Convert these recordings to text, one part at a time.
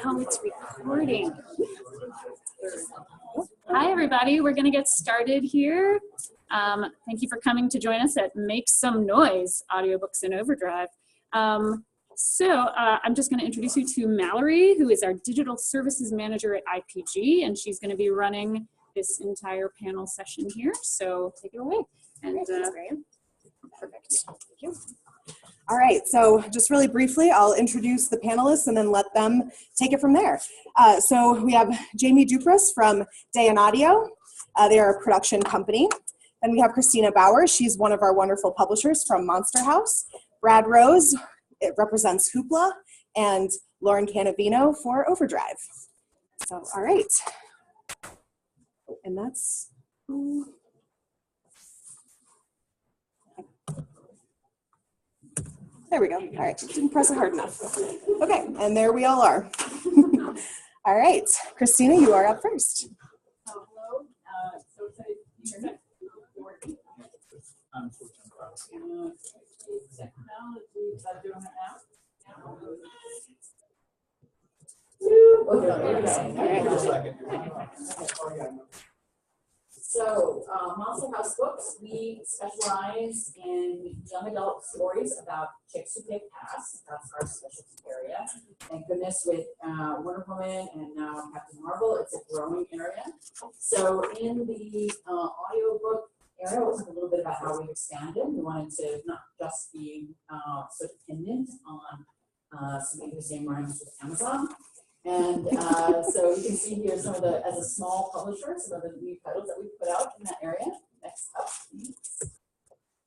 Now it's recording. Hi, everybody. We're going to get started here. Thank you for coming to join us at Make Some Noise, Audiobooks in OverDrive. I'm just going to introduce you to Mallory, who is our Digital Services Manager at IPG, and she's going to be running this entire panel session here. So take it away. And perfect. Thank you. All right, so just really briefly, I'll introduce the panelists and then let them take it from there. So we have Jamie Dupras from Day and Audio. They are a production company. Then we have Christina Bauer. She's one of our wonderful publishers from Monster House. Brad Rose, it represents Hoopla, and Lauren Canavino for OverDrive. So, all right. And that's... There we go. All right, didn't press it hard enough. Okay, and there we all are. All right, Christina, you are up first. Hello. So technology doing it now? So, Monster House Books, we specialize in young adult stories about chicks who kick ass. That's our specialty area. Thank goodness with Wonder Woman and now Captain Marvel, it's a growing area. So in the audiobook area, we'll talk a little bit about how we've expanded. We wanted to not just be so dependent on something the same rhymes with Amazon. And so you can see here some of the, as a small publisher, some of the new titles that we put out in that area. Next up, please.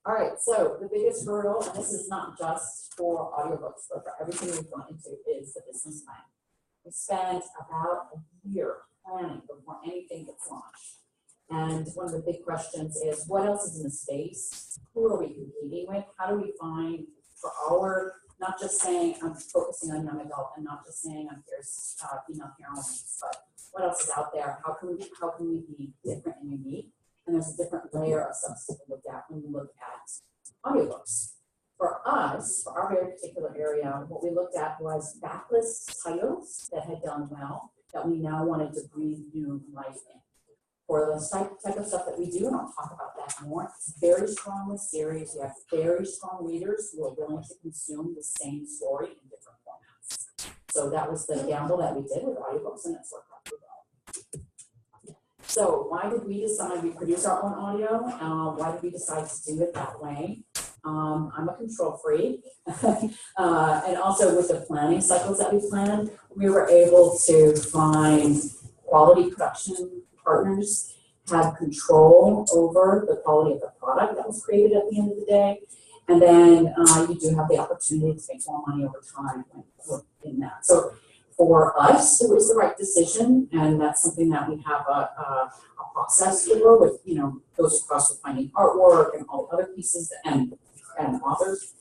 All right, so the biggest hurdle, and this is not just for audiobooks, but for everything we've gone into, is the business plan. We spent about a year planning before anything gets launched. And one of the big questions is, what else is in the space? Who are we competing with? How do we find for our, not just saying I'm focusing on young adult and not just saying I'm female heroines, but what else is out there? How can we be different and unique? And there's a different layer of substance to look at when we look at audiobooks. For us, for our very particular area, what we looked at was backlist titles that had done well that we now wanted to breathe new life in. For the type of stuff that we do, and I'll talk about that more, it's very strong with series. We have very strong readers who are willing to consume the same story in different formats. So that was the gamble that we did with audiobooks, and it's worked out pretty well. So why did we decide we produce our own audio? Why did we decide to do it that way? I'm a control freak. And also with the planning cycles that we planned, we were able to find quality production partners, have control over the quality of the product that was created at the end of the day. And then you do have the opportunity to make more money over time in that. So for us, it was the right decision, and that's something that we have a process for with, goes across with finding artwork and all the other pieces and authors.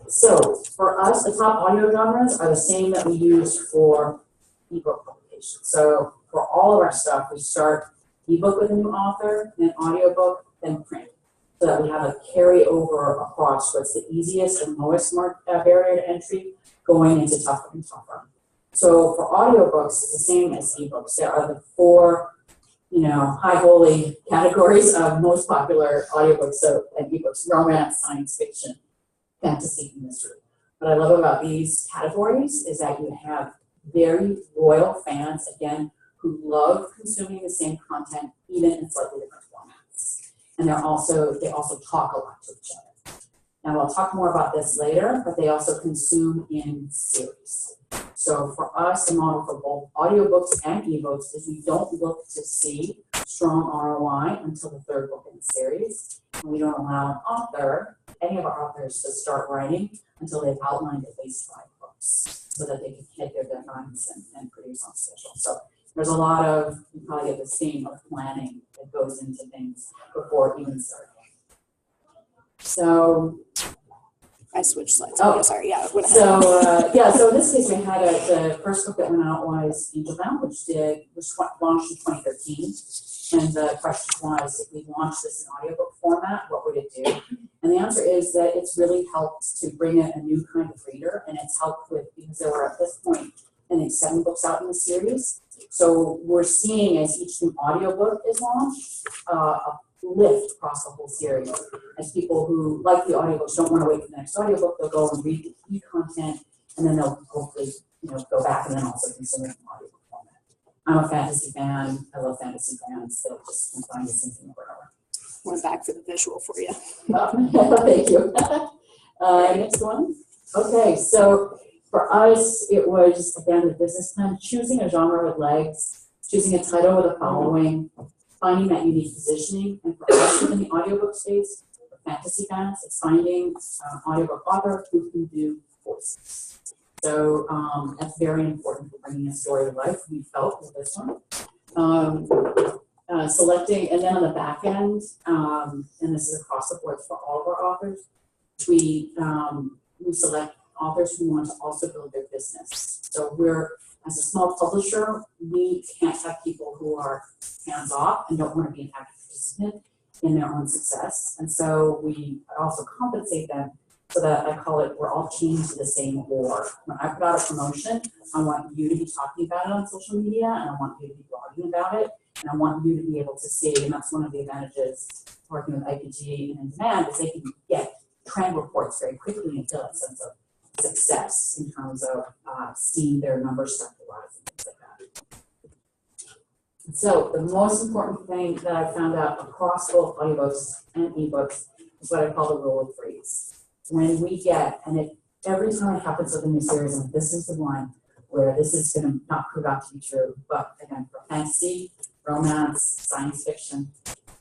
So for us, the top audio genres are the same that we use for ebook publication. So for all of our stuff, we start ebook with a new author, then audiobook, then print, so that we have a carryover across what's the easiest and lowest barrier to entry going into tougher and tougher. So for audiobooks, it's the same as ebooks. There are the four, high holy categories of most popular audiobooks and ebooks: romance, science fiction, fantasy, and mystery. What I love about these categories is that you have very loyal fans, again, who love consuming the same content, even in slightly different formats. And they also talk a lot to each other. Now, I'll talk more about this later, but they also consume in series. So for us, the model for both audiobooks and ebooks is we don't look to see strong ROI until the third book in the series. And we don't allow any of our authors to start writing until they've outlined at least 5 books so that they can hit their deadlines and produce on schedule. So there's a lot of, you probably get the theme of planning that goes into things before even starting. So I switched slides. Oh, sorry. Yeah. So in this case, we had the first book that went out was Angel Bound, which launched in 2013. And the question was, if we launched this in audiobook format, what would it do? And the answer is that it's really helped to bring in a new kind of reader, and it's helped with, because there were at this point, I think 7 books out in the series. So we're seeing as each new audiobook is launched, a lift across the whole series. As people who like the audiobooks don't want to wait for the next audiobook, they'll go and read the key content, and then they'll hopefully, go back and then also consume it in audiobook format. I'm a fantasy fan. I love fantasy fans. They'll just can find the same thing over and over. Went back for the visual for you. Thank you. Next one. Okay, so for us, it was, again, the business plan, choosing a genre with legs, choosing a title with a following, finding that unique positioning. And for us within the audiobook space, for fantasy fans, it's finding an audiobook author who can do voices. So that's very important for bringing a story to life, we felt, with this one. Selecting, and then on the back end, and this is across the board for all of our authors, we select authors who want to also build their business. So we're, as a small publisher, we can't have people who are hands-off and don't want to be an active participant in their own success. And so we also compensate them so that I call it, we're all chained to the same oar. When I put out a promotion, I want you to be talking about it on social media, and I want you to be blogging about it, and I want you to be able to see, and that's one of the advantages working with IPG and In Demand, is they can get trend reports very quickly and feel a sense of success in terms of seeing their numbers start to rise and things like that. So the most important thing that I found out across both audiobooks and ebooks is what I call the rule of threes. When we get, and every time it happens with a new series, and this is the one where this is going to not prove out to be true, but again, for fantasy, romance, science fiction,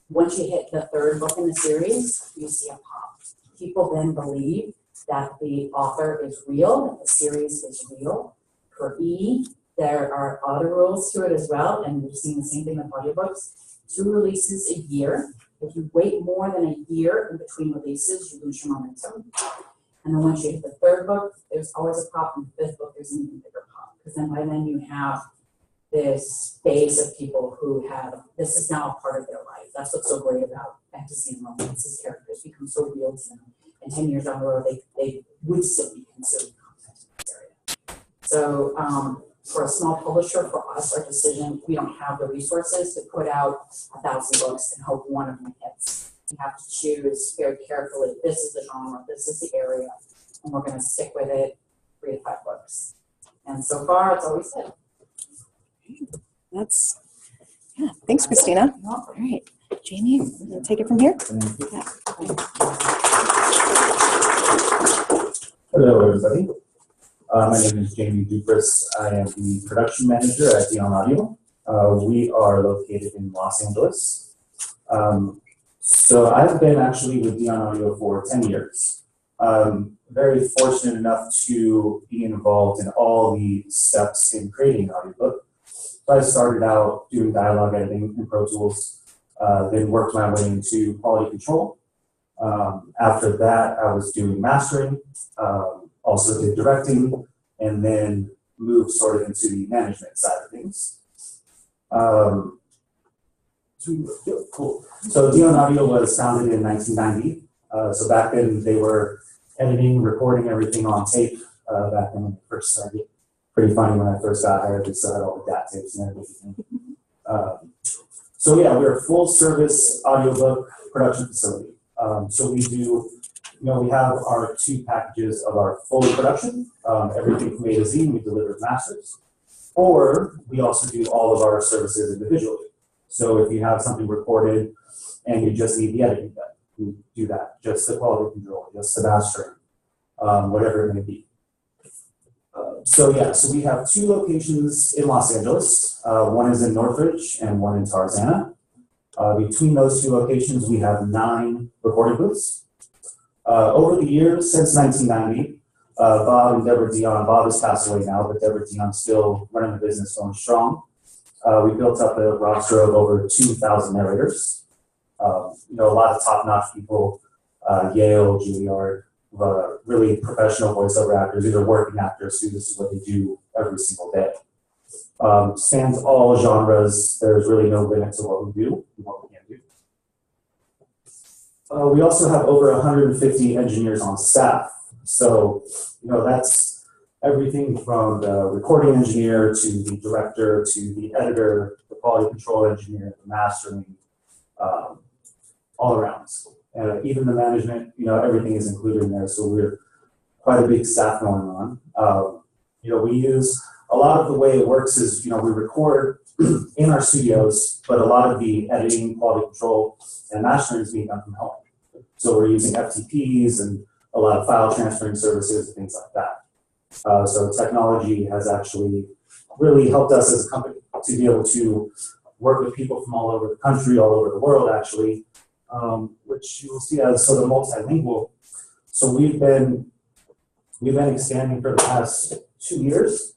once you hit the 3rd book in the series, you see a pop. People then believe that the author is real, that the series is real. For E, there are other rules to it as well, and we've seen the same thing with audiobooks. 2 releases a year. If you wait more than a year in between releases, you lose your momentum. And then once you hit the 3rd book, there's always a pop, and the 5th book, there's an even bigger pop. Because then by then you have this base of people who have, this is now a part of their life. That's what's so great about fantasy and romance. These characters become so real to them. And 10 years down the road, they would still be consuming content in this area. So for a small publisher, for us, our decision, we don't have the resources to put out 1,000 books and hope one of them hits. We have to choose very carefully, this is the genre, this is the area, and we're going to stick with it, 3 to 5 books. And so far, it's always hit. That's, yeah. Thanks, Christina. All right, Jamie, we're going to take it from here. Yeah. Hello, everybody. My name is Jamie Dupras. I am the production manager at Dion Audio. We are located in Los Angeles. So I've been actually with Dion Audio for 10 years. Very fortunate enough to be involved in all the steps in creating an audiobook. So I started out doing dialogue editing in Pro Tools, then worked my way into quality control. After that, I was doing mastering, also did directing, and then moved sort of into the management side of things. Cool. So Dion Audio was founded in 1990. So back then they were editing, recording everything on tape back when I first started. Pretty funny when I first got hired, we still had all the DAT tapes and everything. So yeah, we're a full service audiobook production facility. So we do, we have our 2 packages of our full production, everything from A to Z, we deliver masters. Or we also do all of our services individually. So if you have something recorded and you just need the editing done, we do that, just the quality control, just the mastering, whatever it may be. So we have 2 locations in Los Angeles. One is in Northridge and one in Tarzana. Between those 2 locations, we have 9 recording booths. Over the years, since 1990, Bob and Deborah Dion, Bob has passed away now, but Deborah Dion's still running the business going strong. We built up a roster of over 2,000 narrators. A lot of top-notch people, Yale, Juilliard, really professional voiceover actors, either working actors who this is what they do every single day. Spans all genres. There's really no limit to what we do and what we can do. We also have over 150 engineers on staff. So, that's everything from the recording engineer to the director to the editor, the quality control engineer, the mastering, all around. Even the management, everything is included in there. So we're quite a big staff going on. We use a lot of the way it works is, we record in our studios, but a lot of the editing, quality control, and mastering is being done from home. So we're using FTPs and a lot of file transferring services and things like that. So technology has actually really helped us as a company to be able to work with people from all over the country, all over the world, actually, which you will see as sort of multilingual. So we've been expanding for the past 2 years.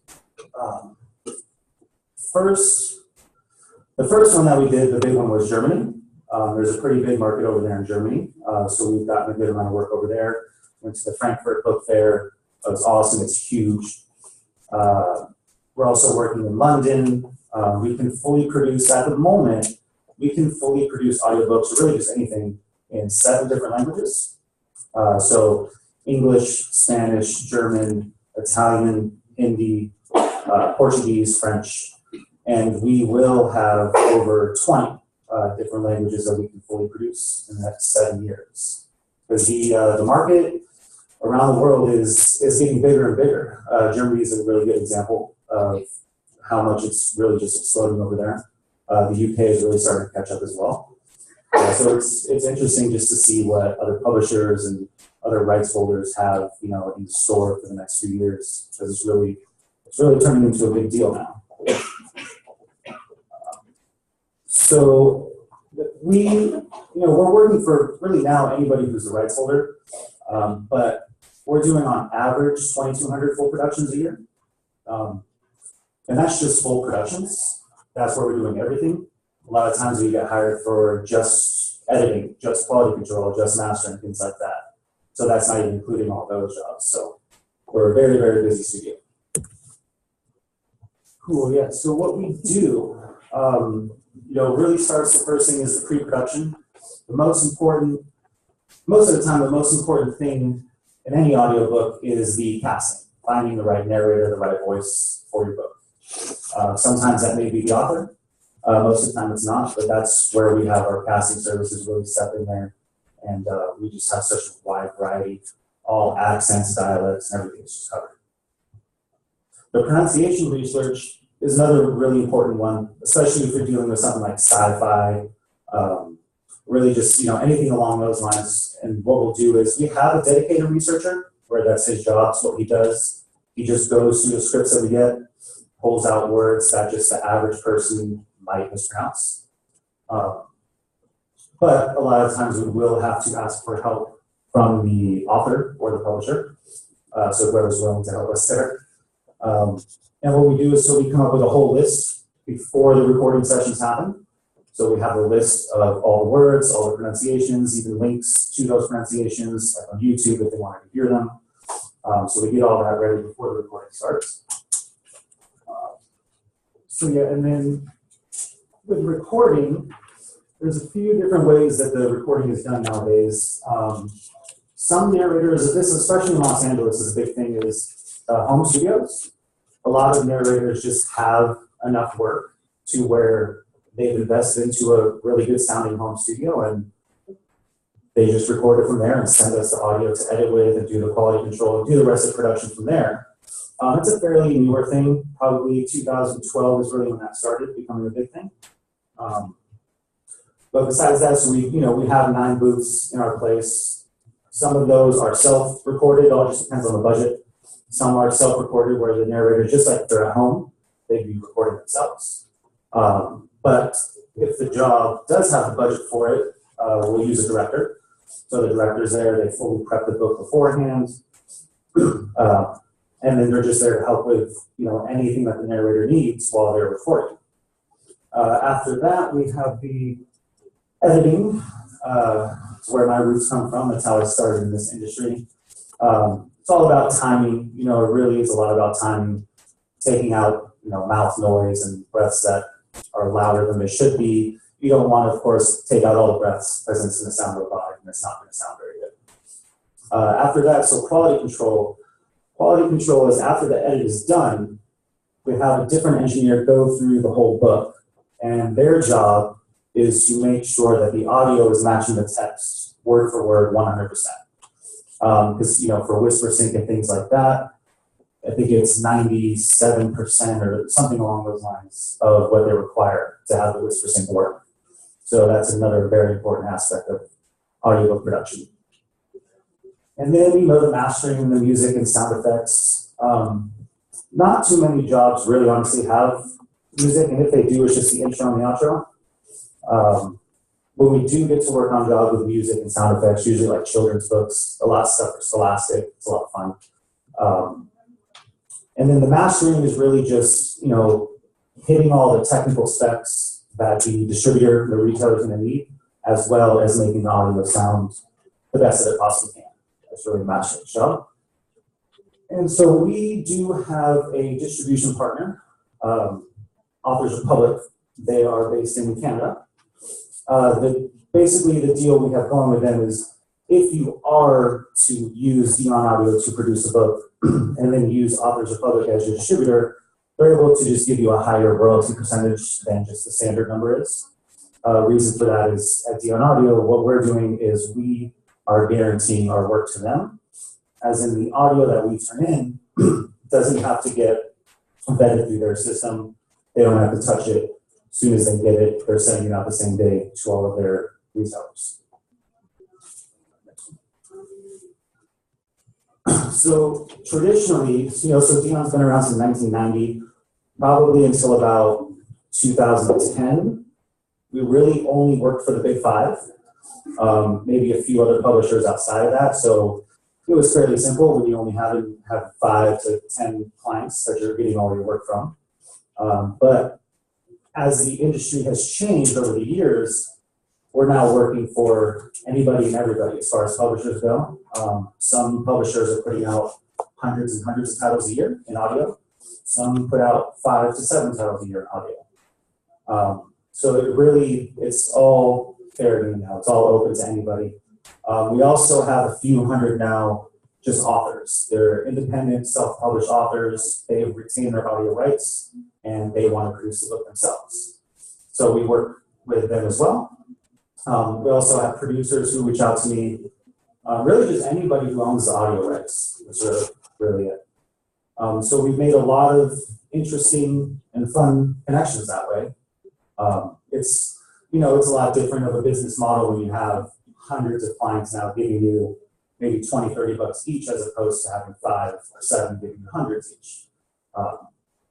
The first one that we did, the big one, was Germany. There's a pretty big market over there in Germany, so we've gotten a good amount of work over there. Went to the Frankfurt Book Fair. It was awesome. It's huge. We're also working in London. We can fully produce, at the moment, audiobooks, or really just anything, in 7 different languages. So English, Spanish, German, Italian, Hindi, Portuguese, French, and we will have over 20 different languages that we can fully produce in the next 7 years. Because the market around the world is getting bigger and bigger. Germany is a really good example of how much it's really just exploding over there. The UK is really starting to catch up as well. So it's interesting just to see what other publishers and other rights holders have, in store for the next few years, because it's really turning into a big deal now. So we're working for really now anybody who's a rights holder, but we're doing on average 2,200 full productions a year. And that's just full productions. That's where we're doing everything. A lot of times we get hired for just editing, just quality control, just mastering, things like that. So that's not even including all those jobs. So we're a very, very busy studio. Cool, yeah. So what we do, really starts, the first thing is the pre-production. Most of the time, the most important thing in any audiobook is the casting, finding the right narrator, the right voice for your book. Sometimes that may be the author. Most of the time it's not, but that's where we have our casting services really step in there. And we just have such a wide variety, all accents, dialects, and everything's just covered. The pronunciation research is another really important one, especially if you're dealing with something like sci-fi, really just, anything along those lines. And what we'll do is we have a dedicated researcher where that's his job. So what he does, he just goes through the scripts that we get, pulls out words that just the average person might mispronounce. But a lot of times we will have to ask for help from the author or the publisher, so whoever's willing to help us there. And what we do is, so we come up with a whole list before the recording sessions happen. So we have a list of all the words, all the pronunciations, even links to those pronunciations, like on YouTube if they wanted to hear them. So we get all that ready before the recording starts. And then with recording, there's a few different ways that the recording is done nowadays. Some narrators, this especially in Los Angeles is a big thing, is home studios. A lot of narrators just have enough work to where they've invested into a really good sounding home studio, and they just record it from there and send us the audio to edit with and do the quality control and do the rest of the production from there. It's a fairly newer thing. Probably 2012 is really when that started becoming a big thing. But besides that, so we have 9 booths in our place. Some of those are self-recorded. It all just depends on the budget. Some are self-recorded where the narrator, just like they're at home, they'd be recording themselves. But if the job does have the budget for it, we'll use a director. So the director's there, they fully prep the book beforehand. And then they're just there to help with anything that the narrator needs while they're recording. After that, we have the editing. It's where my roots come from. That's how I started in this industry. It's all about timing. It really is a lot about timing, taking out mouth noise and breaths that are louder than they should be. You don't want to, of course, take out all the breaths because it's going to sound robotic and it's not going to sound very good. After that, so quality control. Quality control is after the edit is done, we have a different engineer go through the whole book, and their job is to make sure that the audio is matching the text word for word 100%. Because for whisper sync and things like that, I think it's 97% or something along those lines of what they require to have the whisper sync work. So that's another very important aspect of audiobook production. And then the mastering, the music and sound effects. Not too many jobs really honestly have music, and if they do, it's just the intro and the outro. When we do get to work on jobs with music and sound effects, usually like children's books, a lot of stuff for Scholastic, it's a lot of fun. And then the mastering is really just, hitting all the technical specs that the distributor, the retailer is going to need, as well as making the audio sound the best that it possibly can. That's really the mastering job. And so we do have a distribution partner, Authors Republic. They are based in Canada. Basically, the deal we have going with them is if you are to use Dion Audio to produce a book and then use Authors Republic as your distributor, they're able to just give you a higher royalty percentage than just the standard number is. Reason for that is at Dion Audio, what we're doing is we are guaranteeing our work to them, as in the audio that we turn in doesn't have to get vetted through their system. They don't have to touch it. As soon as they get it, they're sending it out the same day to all of their resellers. So traditionally, so Dion's been around since 1990, probably until about 2010. We really only worked for the big five, maybe a few other publishers outside of that. So it was fairly simple when you only have 5 to 10 clients that you're getting all your work from. But as the industry has changed over the years, we're now working for anybody and everybody as far as publishers go. Some publishers are putting out hundreds and hundreds of titles a year in audio. Some put out 5 to 7 titles a year in audio. So it's all fair game now. It's all open to anybody. We also have a few hundred now just authors. They're independent, self-published authors. They've retained their audio rights, and they want to produce the book themselves. So we work with them as well. We also have producers who reach out to me, really just anybody who owns the audio rights, which are really it. So we've made a lot of interesting and fun connections that way. It's a lot different of a business model when you have hundreds of clients now giving you maybe 20, 30 bucks each, as opposed to having 5 or 7 giving you hundreds each.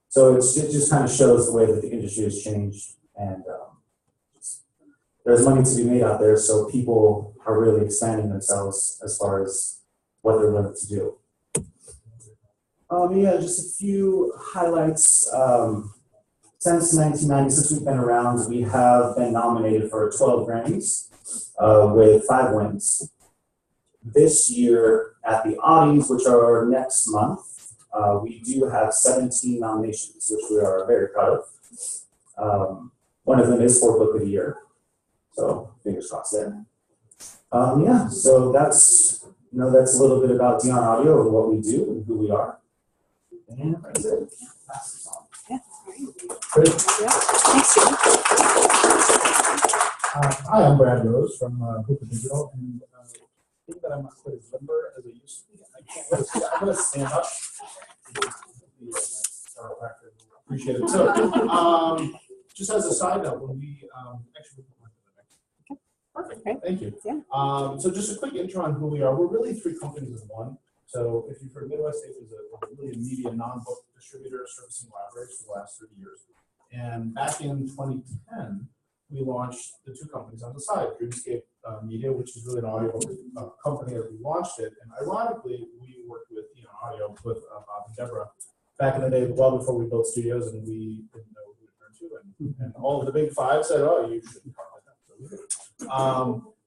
So it just kind of shows the way that the industry has changed, and there's money to be made out there, so people are really expanding themselves as far as what they're willing to do. Just a few highlights. Since 1990, since we've been around, we have been nominated for 12 Grammys with 5 wins. This year at the Audies, which are next month, we do have 17 nominations, which we are very proud of. One of them is for Book of the Year, so fingers crossed there. So that's a little bit about Dion Audio and what we do and who we are. And that's it. Yeah. Great. Yeah. Thanks, Jim. Hi, I'm Brad Rose from Hoop Digital, and I think that I'm not quite as limber as I used to be. I'm going to stand up. Appreciate it. So, just as a side note, when we actually. Perfect. Okay. Thank you. Yeah. So just a quick intro on who we are. We're really 3 companies in one. So if you've heard, Midwest States is a really media non-book distributor servicing libraries for the last 30 years. And back in 2010, we launched the 2 companies on the side, Dreamscape Media, which is really an audio company that we launched it. And ironically, we worked with Audio with Bob and Deborah back in the day, well before we built studios, and we didn't know who to turn to. And all of the big 5 said, oh, you shouldn't talk like that. So we did.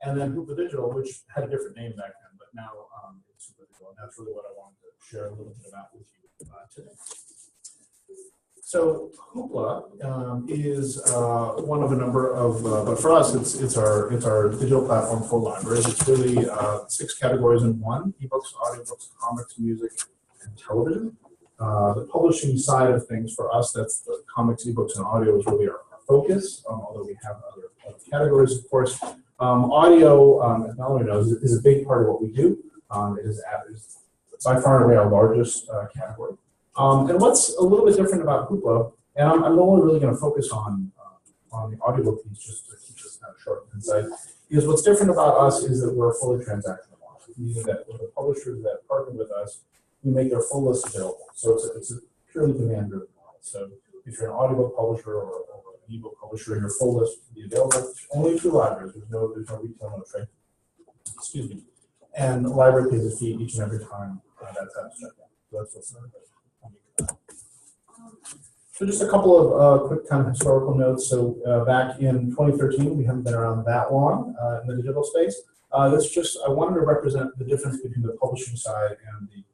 And then Hoop Digital, which had a different name back then, but now it's Hoop Digital, and that's really what I wanted to share a little bit about with you today. So Hoopla is one of a number of, but for us, it's our digital platform for libraries. It's really 6 categories in one: ebooks, audiobooks, comics, music, and television. The publishing side of things for us, that's the comics, ebooks, and audio is really our focus, although we have other categories, of course. Audio, as Mallory knows, is a big part of what we do. It is by far and away our largest category. And what's a little bit different about Hoopla, and I'm only really going to focus on the audiobook piece just to keep this kind of short and concise, is what's different about us is that we're a fully transactional model, meaning that with the publishers that partner with us, we make their full list available. So it's a purely demand-driven model. So if you're an audiobook publisher or an ebook publisher, your full list will be available only through libraries. There's no retail, no trade. Excuse me. And the library pays a fee each and every time that's checked out. So that's what's So just a couple of quick kind of historical notes. So back in 2013, we haven't been around that long in the digital space. I wanted to represent the difference between the publishing side and the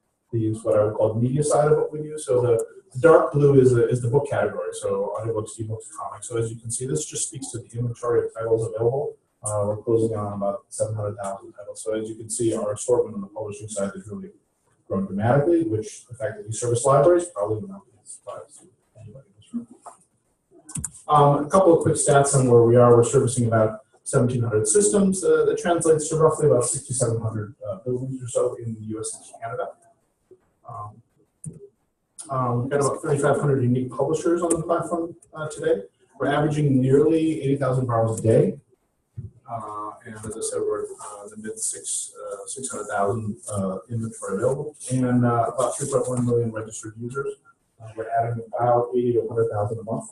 what I would call the media side of what we do. So the dark blue is the book category. So audiobooks, ebooks, comics. So as you can see, this just speaks to the inventory of titles available. We're closing on about 700,000 titles. So as you can see, our assortment on the publishing side has really grown dramatically, which the fact that we service libraries probably would not be a surprise to anybody in this room. A couple of quick stats on where we are. We're servicing about 1,700 systems. That translates to roughly about 6,700 buildings or so in the US and Canada. We've got about 3,500 unique publishers on the platform today. We're averaging nearly 80,000 borrows a day. And as I said, we're in the mid 600,000 inventory available, and about 3.1 million registered users. We're adding about 80 to 100,000 a month.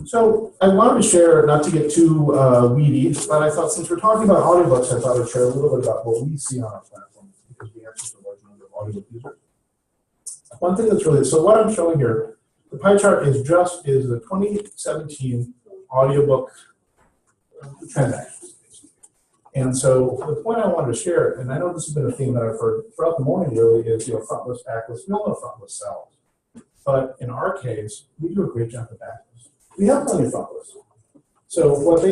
So I wanted to share, not to get too weedy, but I thought since we're talking about audiobooks, I thought I'd share a little bit about what we see on our platform, because we have such a large number of audiobook users. One thing that's really, so what I'm showing here, the pie chart is the 2017 audiobook transactions. And so the point I wanted to share, and I know this has been a theme that I've heard throughout the morning really, is frontlist, backlist. We all know frontlist sells. But in our case, we do a great job of backlist. We have plenty of frontlists. So what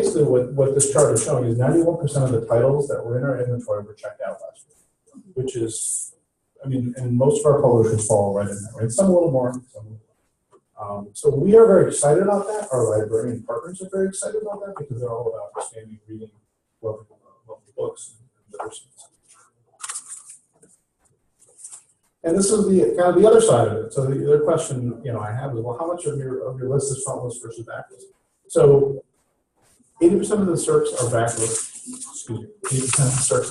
this chart is showing is 91% of the titles that were in our inventory were checked out last year, which is, I mean, and most of our publishers fall right in there, right? Some a little more, some a little more. So we are very excited about that. Our librarian partners are very excited about that because they're all about understanding, reading, lovely books, and literacy. And this is the kind of the other side of it. So the other question I have is, well, how much of your list is frontlist versus backlist? So 80% of the SERPs are backlist. Excuse me. 80% of the SERPs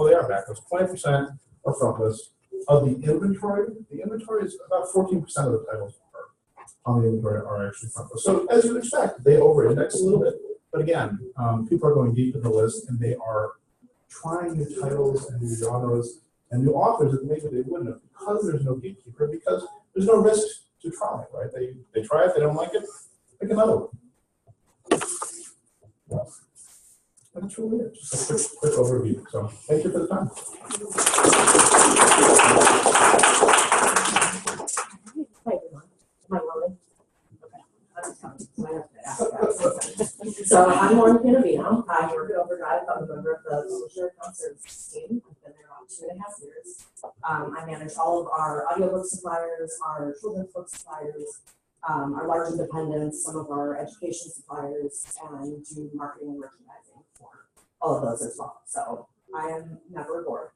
they are backlist. 20% are frontlist. Of the inventory is about 14% of the titles on the inventory are actually frontlist. So as you would expect, they over-index a little bit. But again, people are going deep in the list, and they are trying new titles and new genres and new authors that maybe they wouldn't have, because there's no gatekeeper, because there's no risk to try it, right? They try it, they don't like it, pick another one. That's really it. Just a quick overview. So thank you for the time. Hi everyone. Am I rolling? Okay. So I'm Lauren Pinavino. I work at OverDrive. I'm a member of the Publisher Account Services team. I've been there about 2.5 years. I manage all of our audiobook suppliers, our children's book suppliers, our large independents, some of our education suppliers, and do marketing and merchandising for all of those as well. So I am never bored.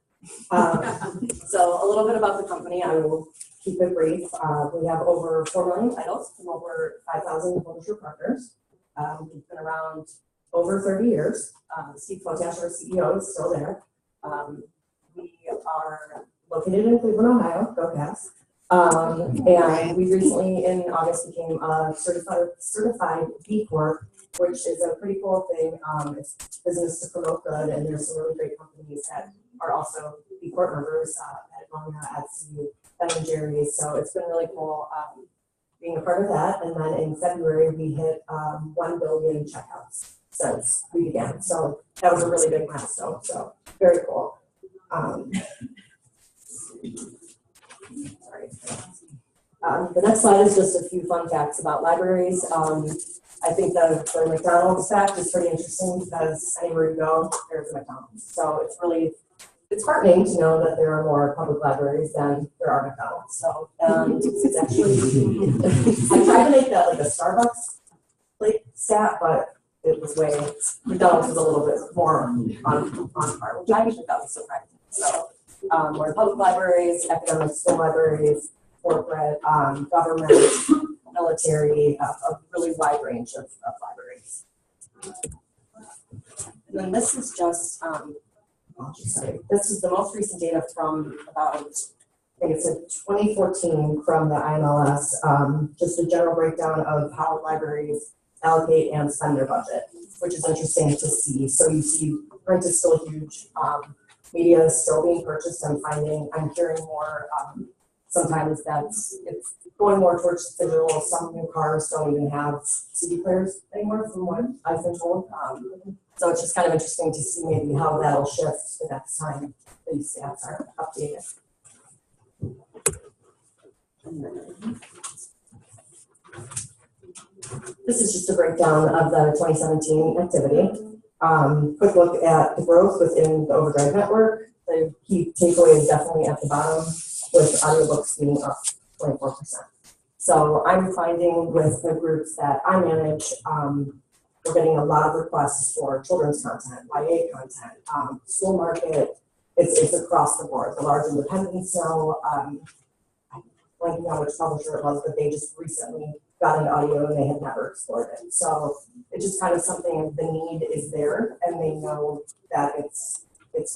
So a little bit about the company. I will keep it brief. We have over 4 million titles from over 5,000 publisher partners. We've been around over 30 years. Steve Potash, our CEO, is still there. We are located in Cleveland, Ohio, go Cats. And we recently, in August, became a certified B Corp, which is a pretty cool thing. It's business to promote good, and there's some really great companies that are also B Corp members, Patagonia, Etsy, Ben & Jerry's. So it's been really cool being a part of that. And then in February, we hit 1 billion checkouts since we began. So that was a really big milestone. So very cool. The next slide is just a few fun facts about libraries. I think the McDonald's fact is pretty interesting because anywhere you go, there's a McDonald's. So it's heartening to know that there are more public libraries than there are McDonald's. So it's actually, I tried to make that like a Starbucks like stat, but it was McDonald's was a little bit more on par, which I actually thought was surprising. So more public libraries, academic school libraries, corporate, government, military, a really wide range of libraries. And then this is just, this is the most recent data from about, I think it's in 2014 from the IMLS, just a general breakdown of how libraries allocate and spend their budget, which is interesting to see. So you see print is still huge, media is still being purchased. I'm hearing more, sometimes it's going more towards digital. Some new cars don't even have CD players anymore from what I've been told. So it's just kind of interesting to see maybe how that'll shift the next time these stats are updated. This is just a breakdown of the 2017 activity. Quick look at the growth within the OverDrive network. The key takeaway is definitely at the bottom, with audiobooks being up 24%. So I'm finding with the groups that I manage, we're getting a lot of requests for children's content, YA content, school market. It's across the board. The large independents now, I'm blanking on which publisher it was, but they just recently got into audio and they had never explored it. So it's just kind of something, the need is there and they know that it's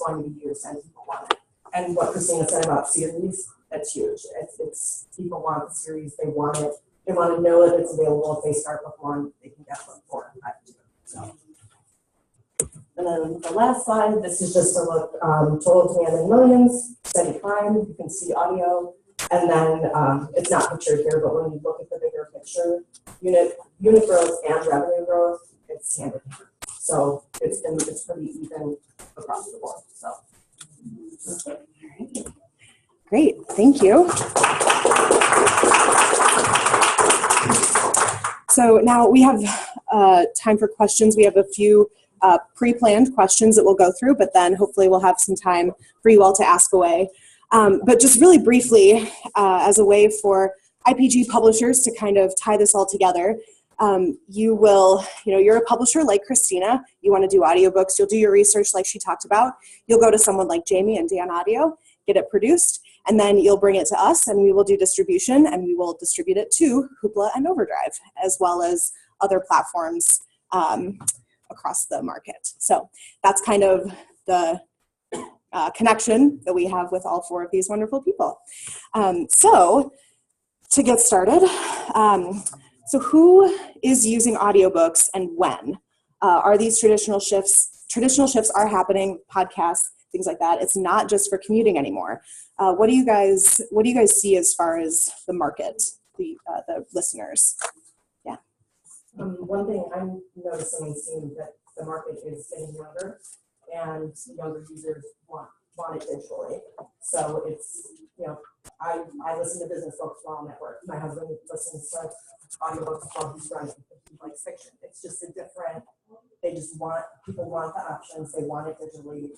going to be used and people want it. And what Christina said about series, that's huge. It's people want the series, they want it. They want to know that it's available. If they start with one, they can get one 4 and 5 too. So, and then the last slide, this is just a look, total demand in millions, steady climb. You can see audio, and then it's not pictured here, but when you look at the bigger picture, unit growth and revenue growth, it's hand in hand. So it's pretty even across the board. So. All right. Great, thank you. So now we have time for questions. We have a few pre-planned questions that we'll go through, but then hopefully we'll have some time for you all to ask away. But just really briefly, as a way for IPG publishers to kind of tie this all together, you're a publisher like Christina, you want to do audiobooks, you'll do your research like she talked about, you'll go to someone like Jamie and Dan Audio, get it produced, and then you'll bring it to us and we will do distribution and we will distribute it to Hoopla and OverDrive, as well as other platforms across the market. So that's kind of the connection that we have with all 4 of these wonderful people. So to get started, so who is using audiobooks and when? Are these traditional shifts? Traditional shifts are happening, podcasts, things like that. It's not just for commuting anymore. What do you guys see as far as the market, the listeners? Yeah. One thing I'm noticing and seeing that the market is getting younger, and younger users want it digitally. So it's, I listen to business books while I'm at work. My husband listens to audiobooks while he's running. He likes fiction. It's just a different. People want the options. They want it digitally.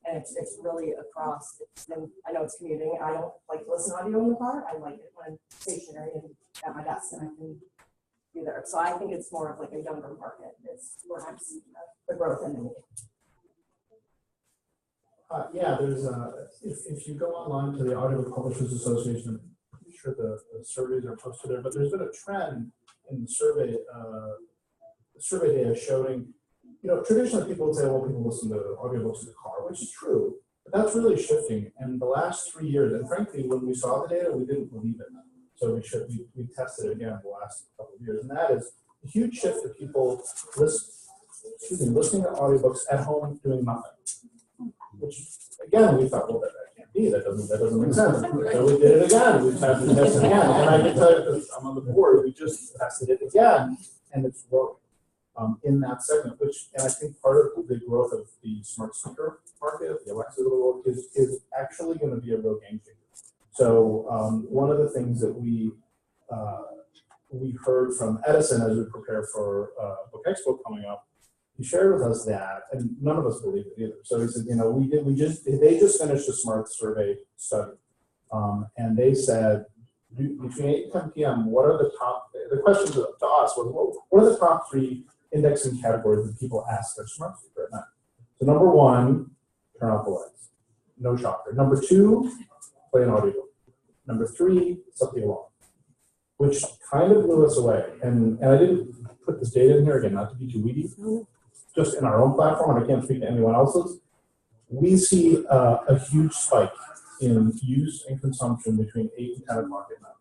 And it's really across. And I know it's commuting. I don't like to listen to audio in the car. I like it when I'm stationary and at my desk and I can be there. So I think it's more of like a younger market. It's where I'm seeing the growth in the media. Yeah, there's if you go online to the Audiobook Publishers Association, I'm pretty sure the surveys are posted there, but there's been a trend in the survey data showing, traditionally people would say, well, people listen to audiobooks in the car, which is true, but that's really shifting. And the last 3 years, and frankly, when we saw the data, we didn't believe it. So we tested it again the last couple of years, and that is a huge shift for people listening to audiobooks at home doing nothing. Which again, we thought, well, that can't be. That doesn't make sense. So we did it again. We tested it again, and I can tell you, because I'm on the board, we just tested it again, and it's growing in that segment. And I think part of the growth of the smart speaker market, the Alexa of the world, is actually going to be a real game changer. So one of the things that we we heard from Edison as we prepare for Book Expo coming up. He shared with us that, and none of us believed it either. So he said, you know, they just finished a smart survey study, and they said between 8 and 10 p.m. what are the question to us was, what are the top 3 indexing categories that people ask their smart speaker at night? So number 1, turn off the lights, no shocker. Number 2, play an audiobook. Number 3, something along, which kind of blew us away. And I didn't put this data in here again, not to be too weedy, just in our own platform, and I can't speak to anyone else's. We see a huge spike in use and consumption between 8 and 10 o'clock at night.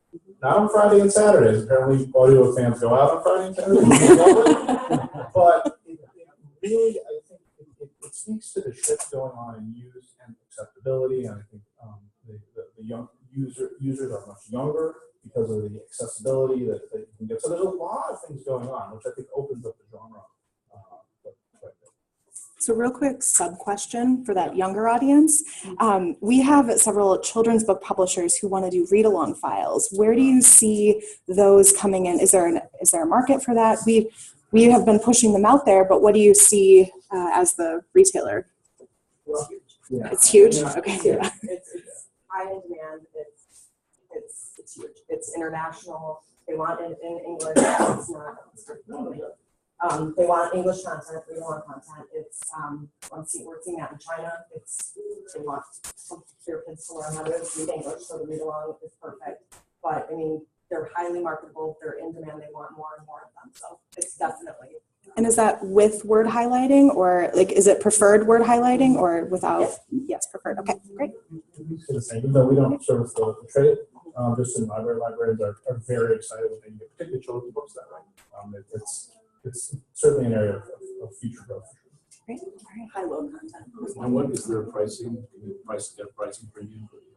Not on Friday and Saturdays. Apparently, audio fans go out on Friday and Saturdays. But it really, I think it speaks to the shift going on in use and acceptability. And I think the young users are much younger because of the accessibility that you can get. So there's a lot of things going on, which I think opens up the genre. So real quick sub-question for that younger audience. We have several children's book publishers who want to do read-along files. Where do you see those coming in? Is there a market for that? We have been pushing them out there, but what do you see as the retailer? Well, yeah. It's huge? Yeah. Okay. Yeah. It's high in demand. It's huge. It's international. They want it in English. It's not strictly. They want English content, read-along content. It's we're seeing that in China. They want their kids to learn how to read English, so the read-along is perfect. But I mean, they're highly marketable. They're in demand. They want more and more of them. So it's definitely. And is that with word highlighting, or like is it preferred word highlighting, or without? Yes, yes, preferred. Okay, great. It's the same, even though we don't service the trade. Just in libraries are very excited when they get particularly children's books that way. It's certainly an area of future growth. Great. All right. High-load content. And what is their pricing? Pricing premium for the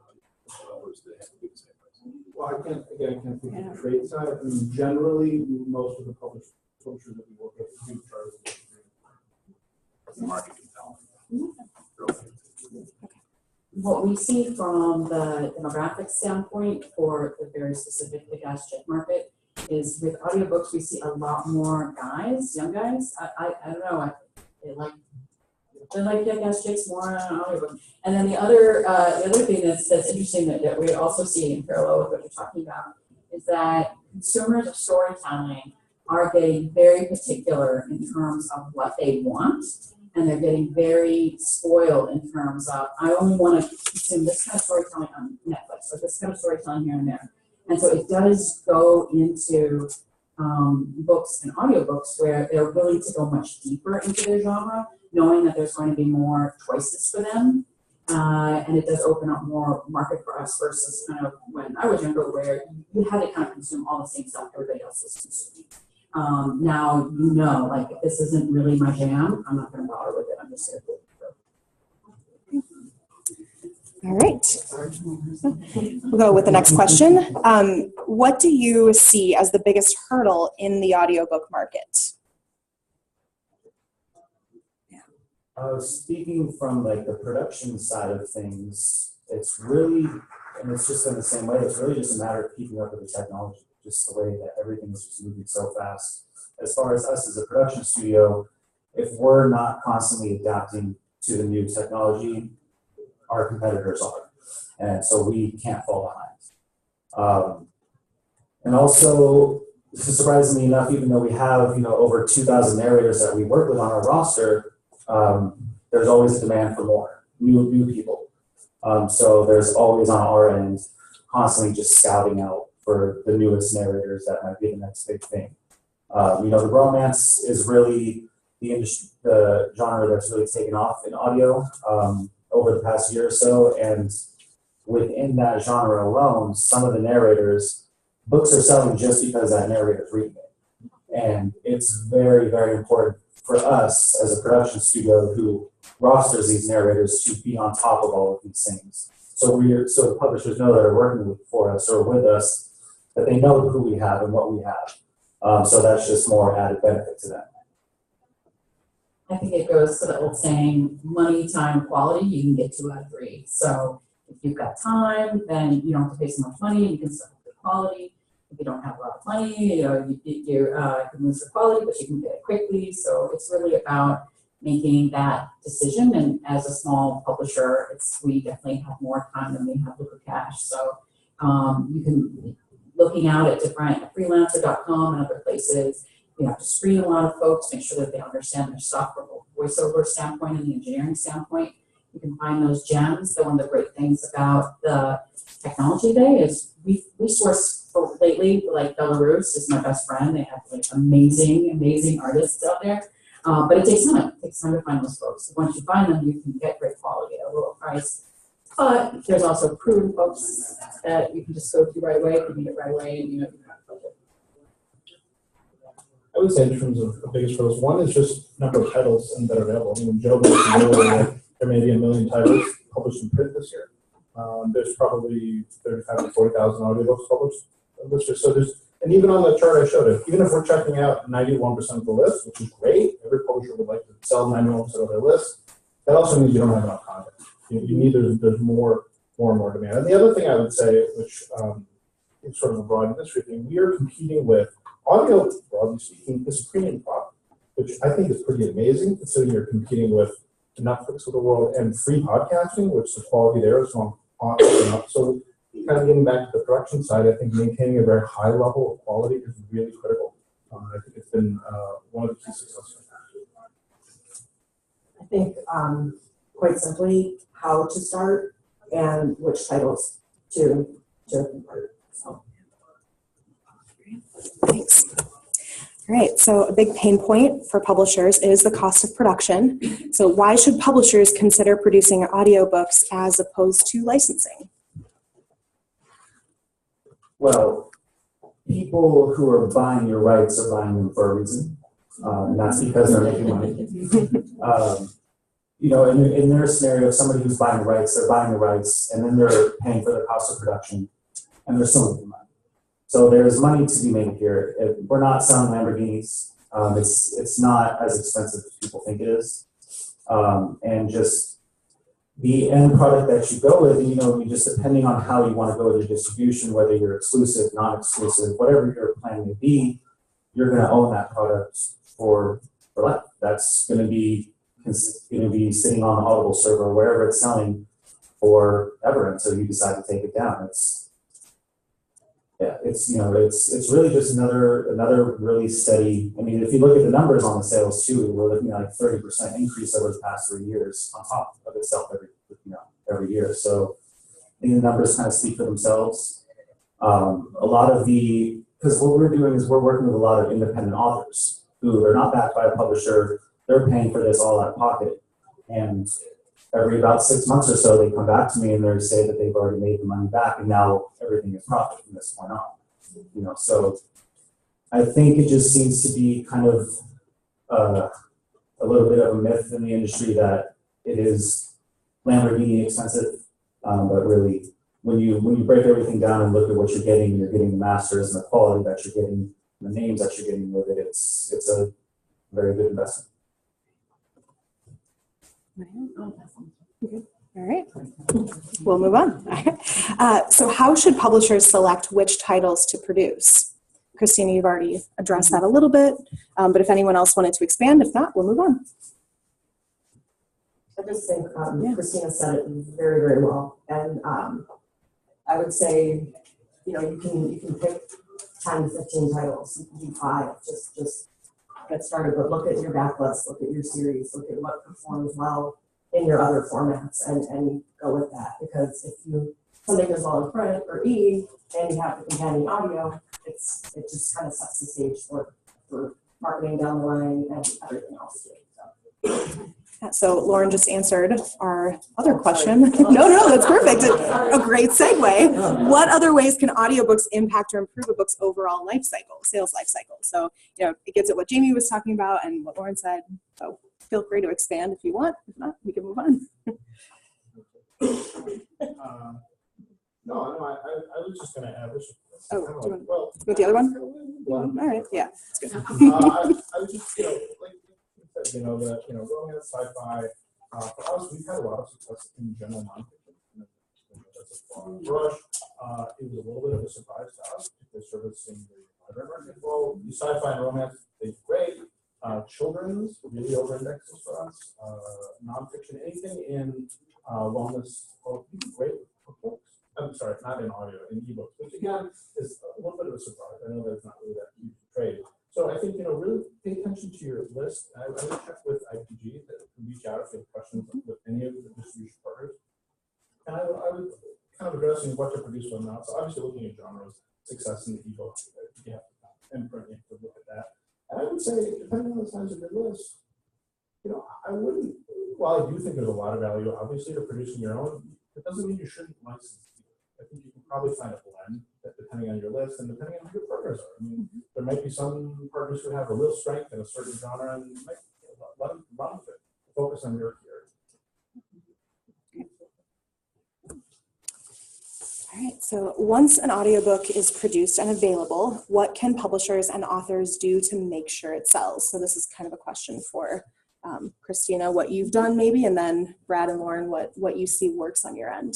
or is they have to be the same price? Well, I can't think of the trade side. I mean, generally, most of the publishers that we work with do charge The market can tell. What we see from the demographic standpoint for the very specific big-ass chick market is with audiobooks, we see a lot more guys, young guys. I don't know, they like big-ass chicks more on an audiobook. And then the other thing that's interesting that we also see in parallel with what you're talking about is that consumers of storytelling are getting very particular in terms of what they want. And they're getting very spoiled in terms of, I only want to consume this kind of storytelling on Netflix or this kind of storytelling here and there. And so it does go into books and audiobooks where they're willing to go much deeper into their genre, knowing that there's going to be more choices for them. And it does open up more market for us versus kind of when I was younger where you had to kind of consume all the same stuff everybody else was consuming. Now, like if this isn't really my jam, I'm not going to bother with it. I'm just going to do it. All right. We'll go with the next question. What do you see as the biggest hurdle in the audiobook market? Speaking from like the production side of things, it's really, and it's just in the same way, it's really just a matter of keeping up with the technology. Just the way that everything is just moving so fast. As far as us as a production studio, if we're not constantly adapting to the new technology, our competitors are. And so we can't fall behind. And also, surprisingly enough, even though we have over 2,000 narrators that we work with on our roster, there's always a demand for more, new people. So there's always on our end constantly just scouting out for the newest narrators that might be the next big thing. The romance is really the genre that's really taken off in audio over the past year or so, and within that genre alone, some of the narrators, books are selling just because that narrator's reading it. And it's very, very important for us as a production studio who rosters these narrators to be on top of all of these things. So the publishers know that are working for us or with us, that they know who we have and what we have. So that's just more added benefit to them. I think it goes to the old saying, money, time, quality, you can get 2 out of 3. So if you've got time, then you don't have to pay so much money, you can still have good quality. if you don't have a lot of money, you can lose the quality, but you can get it quickly. So it's really about making that decision. And as a small publisher, we definitely have more time than we have liquid cash. So you can, looking out at different freelancer.com and other places, you have to screen a lot of folks, make sure that they understand their stuff from a voiceover standpoint and the engineering standpoint. You can find those gems. So one of the great things about the technology day is we source lately, like Belarus is my best friend. They have like amazing artists out there. But it takes time. It takes time to find those folks. Once you find them, you can get great quality at a lower price. But there's also proven folks that you can just go to right away, you can get right away, and you have budget. I would say in terms of the biggest hurdles, one is just number of titles and that are available. I mean, Joe mentioned earlier that there may be 1 million titles published in print this year. There's probably 35,000 to 40,000 audiobooks published this year. So and even on the chart I showed it, even if we're checking out 91% of the list, which is great, every publisher would like to sell 91% of their list, that also means you don't have enough content. You need, there's more and more demand. And the other thing I would say, which is sort of a broad industry thing, we are competing with audio, broadly speaking, is a premium product, which I think is pretty amazing, considering you're competing with the Netflix of the world and free podcasting, which the quality there is going up. So kind of getting back to the production side, I think maintaining a very high level of quality is really critical. I think it's been one of the key success factors. I think quite simply how to start and which titles to convert. So. Thanks. All right, so a big pain point for publishers is the cost of production. So why should publishers consider producing audiobooks as opposed to licensing? Well, people who are buying your rights are buying them for a reason, and that's because they're making money. In their scenario, somebody who's buying rights, they're buying the rights, and then they're paying for the cost of production, and they're still making money. So there's money to be made here. We're not selling Lamborghinis. It's not as expensive as people think it is, and just the end product that you go with, you just depending on how you want to go with your distribution, whether you're exclusive, non-exclusive, whatever your plan may be, you're going to own that product for life. That's going to be sitting on the Audible server or wherever it's selling forever until you decide to take it down. It's really just another really steady. I mean, if you look at the numbers on the sales too, we're looking at like 30% increase over the past 3 years on top of itself every year. So I think the numbers kind of speak for themselves. Because what we're doing is we're working with a lot of independent authors who are not backed by a publisher. They're paying for this all out of pocket, and every about 6 months or so, they come back to me and they say that they've already made the money back, and now everything is profit from this point on. So I think it just seems to be kind of a little bit of a myth in the industry that it is Lamborghini expensive, but really, when you break everything down and look at what you're getting the masters and the quality that you're getting, the names that you're getting with it, it's a very good investment. Okay. All right, we'll move on. So how should publishers select which titles to produce? Christina, you've already addressed that a little bit, but if anyone else wanted to expand, if not, we'll move on. I just think Christina said it very, very well, and I would say, you can pick 10 to 15 titles, you can do 5, just get started, but look at your backlist, look at your series, look at what performs well in your other formats, and go with that, because if something goes well in print or E, and you have the companion audio, it just kind of sets the stage for marketing down the line and everything else too. So Lauren just answered our other question. No, that's perfect. A great segue. What other ways can audiobooks impact or improve a book's overall sales life cycle? So, it gets at what Jamie was talking about and what Lauren said. So feel free to expand if you want. If not, we can move on. I was just going to add this. Do you want the other one? All right, yeah, that's good. I was just, romance, sci-fi. For us, we've had a lot of success in general nonfiction. That's a broad brush. It was a little bit of a surprise to us, they're servicing the library market. Well, the sci-fi and romance, they're great. Children's really over-indexes for us. Nonfiction, anything in wellness, well, great for books. I'm sorry, not in audio, in ebooks, which again is a little bit of a surprise. I know that it's not really that huge a trade. So I think, really pay attention to your list. I would check with IPG that can reach out if you have questions with any of the distribution partners. And I would kind of addressing what to produce or not. So obviously looking at genres, success in the ebook, you have to, and print, you have to look at that. And I would say, depending on the size of your list, I wouldn't, while I do think there's a lot of value, obviously, to producing your own, it doesn't mean you shouldn't license it. I think you can probably find a blend that depending on your list and depending on who your partners are. I mean, there might be some partners who have a real strength in a certain genre and you might let them run with it. Focus on your area. All right, so once an audiobook is produced and available, what can publishers and authors do to make sure it sells? So this is kind of a question for Christina, what you've done maybe, and then Brad and Lauren, what you see works on your end.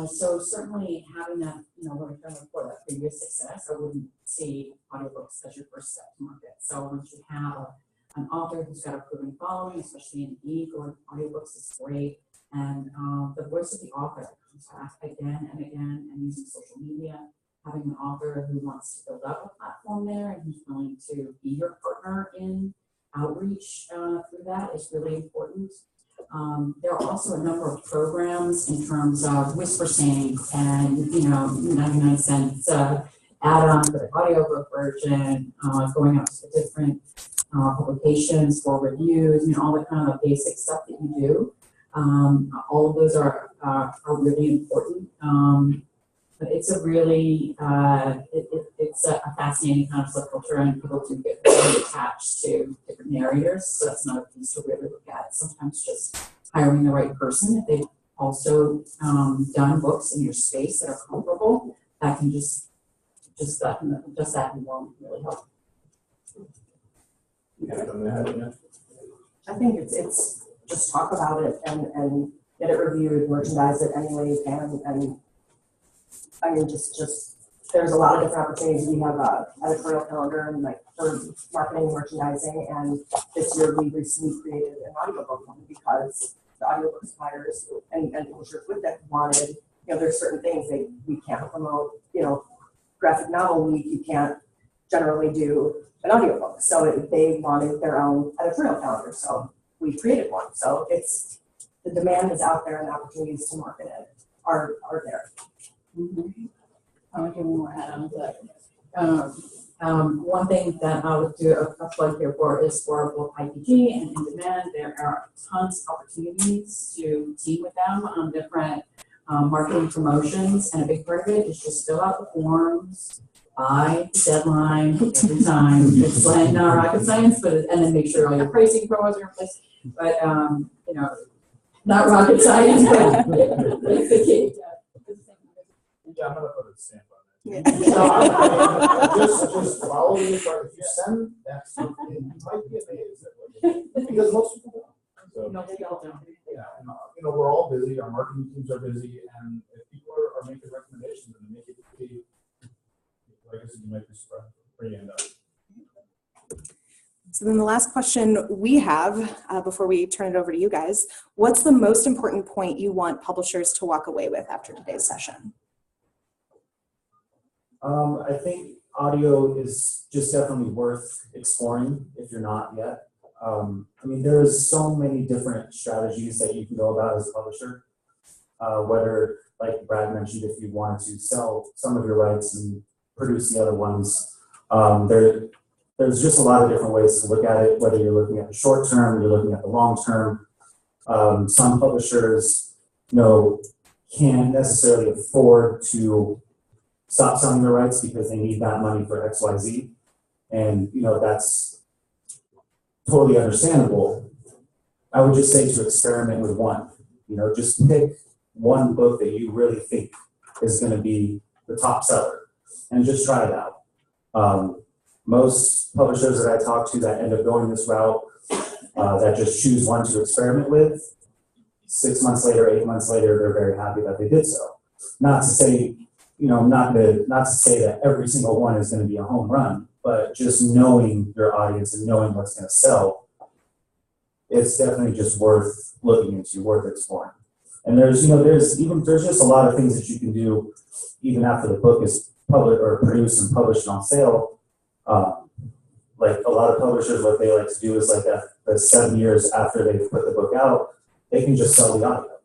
So certainly having that, what we've done before, that previous success, I wouldn't see audiobooks as your first step to market. So once you have an author who's got a proven following, especially in e-or audiobooks, is great. And the voice of the author comes back again and again, and using social media, having an author who wants to build up a platform there and who's willing to be your partner in outreach through that is really important. There are also a number of programs in terms of Whisper Sync and 99 cents add-on for the audiobook version, going out to the different publications for reviews, all the kind of basic stuff that you do. All of those are really important. But it's a really it's a fascinating kind of subculture, and people do get really attached to different narrators. So that's another piece to really look at. Sometimes just hiring the right person, if they've also done books in your space that are comparable, that can just that alone really help. I think it's just talk about it and get it reviewed, merchandise it any way you can, and I mean just there's a lot of different opportunities. We have a editorial calendar and for marketing and merchandising, and this year we recently created an audiobook one because the audiobook suppliers and publishers with that wanted, there's certain things we can't promote, graphic novel week, you can't generally do an audiobook. So they wanted their own editorial calendar. So we created one. So the demand is out there and the opportunities to market it are there. Mm-hmm. I'll give one more add on to that. One thing that I would do a plug here for is for both IPG and In Demand. There are tons of opportunities to team with them on different marketing promotions, and a big part of it is just fill out the forms by the deadline every time. It's like not rocket science, and then make sure all your pricing promos are in place. But not rocket science, but it's the key. Yeah, I'm gonna put a stamp on it. Just follow the instructions. If you send that stuff in, you might be amazed at what you do, because most people don't. So, No, they all don't. yeah, and we're all busy. Our marketing teams are busy, and if people are making recommendations and make it pretty, like I said, you might be surprised. Pretty end up. So then the last question we have before we turn it over to you guys, what's the most important point you want publishers to walk away with after today's session? I think audio is just definitely worth exploring if you're not yet. There's so many different strategies that you can go about as a publisher, whether, like Brad mentioned, if you wanted to sell some of your rights and produce the other ones. There's just a lot of different ways to look at it, whether you're looking at the short term, you're looking at the long term. Some publishers, can't necessarily afford to stop selling their rights because they need that money for XYZ. And, that's totally understandable. I would just say to experiment with one. Just pick one book that you really think is going to be the top seller and just try it out. Most publishers that I talk to that end up going this route, that just choose one to experiment with, 6 months later, 8 months later, they're very happy that they did so. Not to say, not to say that every single one is going to be a home run, but just knowing your audience and knowing what's going to sell, it's definitely just worth looking into, worth exploring. And there's just a lot of things that you can do even after the book is published or produced and published and on sale. Like a lot of publishers, what they like to do is like the 7 years after they put the book out, they can just sell the audio.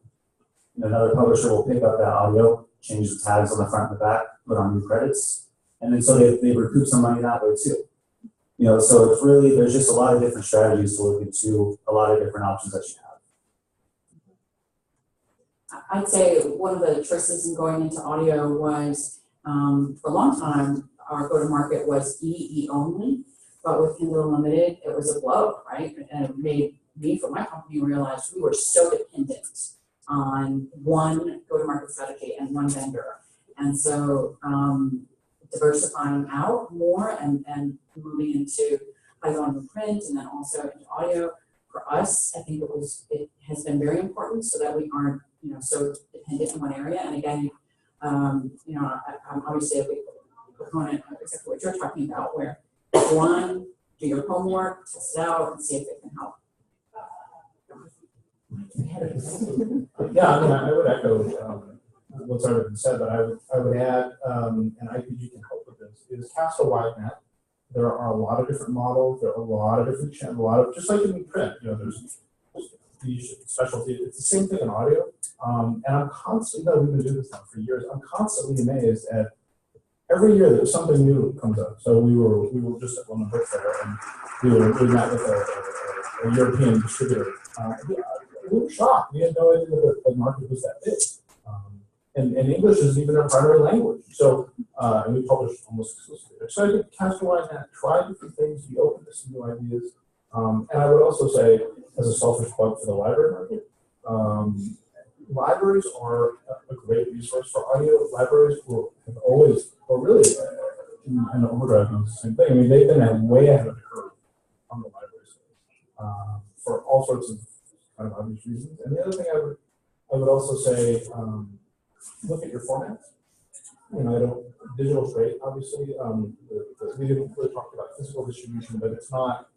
And another publisher will pick up that audio, change the tags on the front and the back, put on new credits, and then so they recoup some money that way too. So it's really, there's just a lot of different strategies to look into, a lot of different options that you have. I'd say one of the choices in going into audio was, for a long time, our go-to-market was EE only, but with Kindle Unlimited, it was a blow, right? And it made me, for my company, realize we were so dependent on one go-to-market strategy and one vendor. And so diversifying out more and moving into how you want to print and then also into audio, for us, I think it has been very important so that we aren't, so dependent in one area. And again, I'm obviously a big proponent of exactly what you're talking about, where one, do your homework, test it out, and see if it can help. Yeah, I would echo what's already been said, but I would add, and IPG can help with this, is cast a wide net. There are a lot of different models, there are a lot of different channels, just like in print, there's the specialty. It's the same thing in audio. And I'm constantly, we've been doing this now for years, I'm constantly amazed at every year that something new comes up. So we were just at London Book Fair, and we met with a European distributor. We were shocked. We had no idea that the market was that big. And English is even their primary language. So, and we publish almost exclusively. So I think cast a wide net, try different things, be open to some new ideas. And I would also say, as a selfish plug for the library market, libraries are a great resource for audio. Libraries have always, or really, and OverDrive does the same thing. I mean, they've been way ahead of the curve on the library side for all sorts of kind of obvious reasons. And the other thing I would also say, look at your formats. Digital's great, obviously. We didn't really talk about physical distribution, but it's not.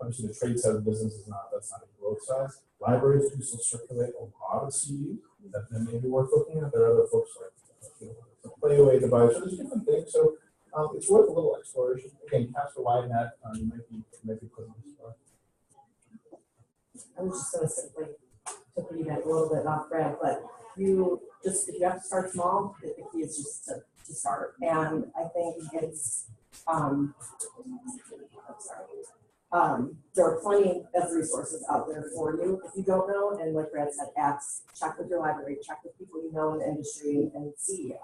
Obviously, the trade side of the business that's not a growth size. Libraries do still circulate a lot of CDs that may be worth looking at. There are other folks like the Playaway device. So there's different things. So it's worth a little exploration. Again, cast a wide net. You might be putting this far. I was just going to simply to piggyback a little bit off Brad, but if you have to start small, the key is just to start. And I think it's there are plenty of resources out there for you if you don't know. And like Brad said, check with your library, check with people you know in the industry, and see.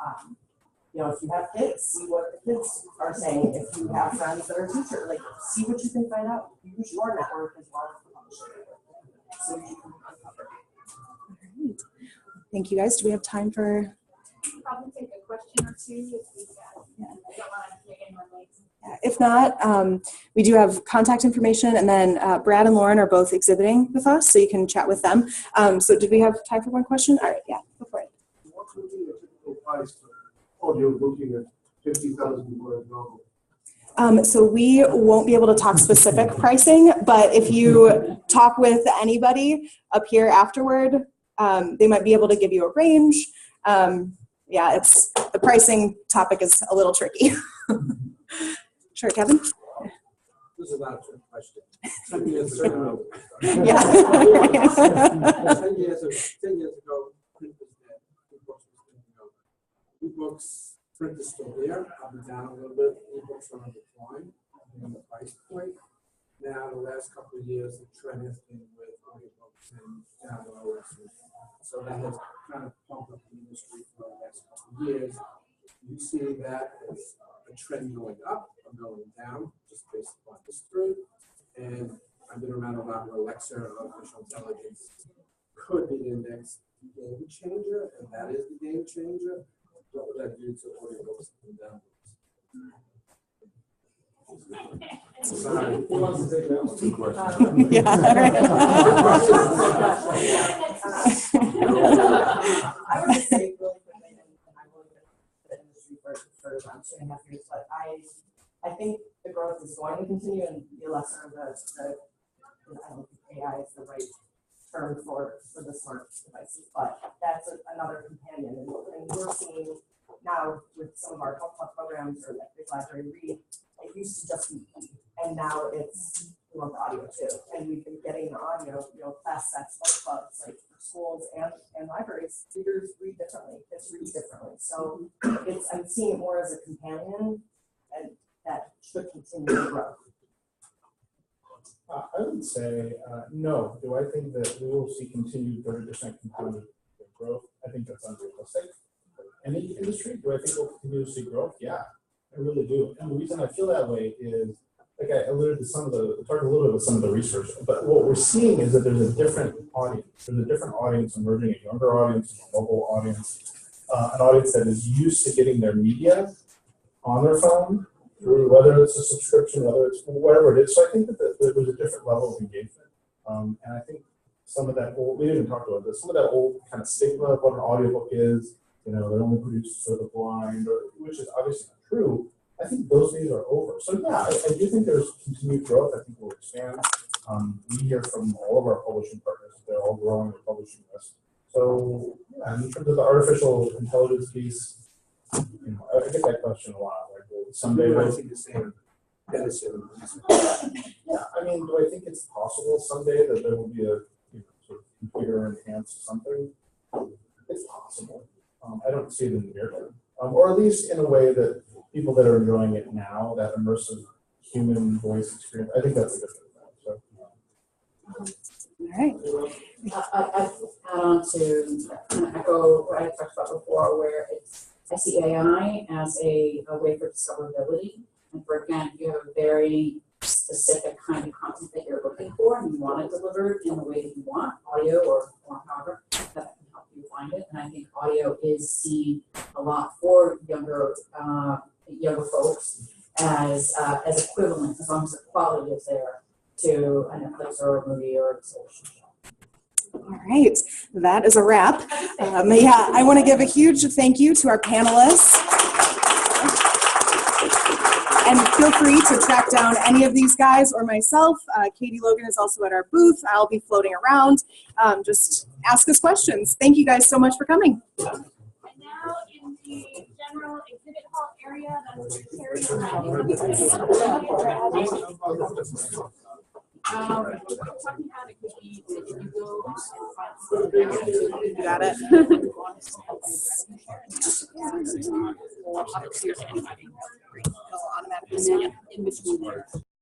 If you have kids, see what the kids are saying. If you have friends that are teachers, see what you can find out. Use your network as well as the publisher network, so you can uncover. All right. Thank you, guys. Do we have time for? Probably take a question or two if we can. Yeah. I don't want to make anyone late. If not, we do have contact information, and then Brad and Lauren are both exhibiting with us, so you can chat with them. So did we have time for one question? All right, yeah, go for it. What would be a typical price for audio looking at 50,000 word novel? So we won't be able to talk specific pricing, but if you talk with anybody up here afterward, they might be able to give you a range. Yeah, the pricing topic is a little tricky. Sure, Kevin? This is not a trick question. 10 years ago, Yeah. 10 years ago, print was dead. E-books was taking over. E-books, print is still there, probably down a little bit. E-books are on decline in the price point. Now, the last couple of years, the trend has been with audiobooks and down low. So that has kind of pumped up the industry for the last couple of years. You see that as a trend going up or going down, just based upon history. And I've been around a lot where Alexa or artificial intelligence could be the next game changer, and that is the game changer. What would that do to audiobooks and downloads? Sorry, who wants to take that one? Two questions. Yeah. I would just say really quickly, and I will get think the growth is going to continue and be lesser of I don't think AI is the right term for the smart devices, but that's another companion. And we're seeing now with some of our health club programs or like Big Library Read, it used to just be, and now it's we want the audio too. And we've been getting the audio, class sets, book clubs, like for schools and libraries. Readers read differently, kids read differently. So I'm seeing it more as a companion, and that should continue to grow. I would say no. Do I think that we will see continued 30% compounded growth? I think that's unrealistic. Any industry, do I think we'll continue to see growth? Yeah, I really do. And the reason I feel that way is, like I alluded to talked a little bit with some of the research, but what we're seeing is that there's a different audience. There's a different audience emerging, a younger audience, a mobile audience, an audience that is used to getting their media on their phone, through whether it's a subscription, whether it's whatever it is. So I think that there's a different level of engagement. And I think some of that old, we didn't talk about this, some of that old kind of stigma of what an audiobook is, they're only produced for the blind, which is obviously not true. I think those days are over. So yeah, I do think there's continued growth. I think we'll expand. We hear from all of our publishing partners, they're all growing their publishing list. So yeah, in terms of the artificial intelligence piece, I get that question a lot. Like, well, someday I think the same. yeah, I mean, do I think it's possible someday that there will be a sort of computer enhanced something? It's possible. I don't see it in the near term, or at least in a way that people that are enjoying it now, that immersive human voice experience, I think that's a good thing. So, All right. I add on to kind of echo what I talked about before, where I see AI as a way for discoverability. And for again, if you have a very specific kind of content that you're looking for and you want it delivered in the way that you want, audio or however, that can help you find it. And I think audio is seen a lot for younger folks as equivalent, as long as the quality is there, to a Netflix or a movie or a television show. All right, that is a wrap. I want to give a huge thank you to our panelists. And feel free to track down any of these guys or myself. Katie Logan is also at our booth. I'll be floating around. Just ask us questions. Thank you guys so much for coming. And now in the general exhibit hall area, that's Terry. Talking about it could be that you go and find Got it. in between there.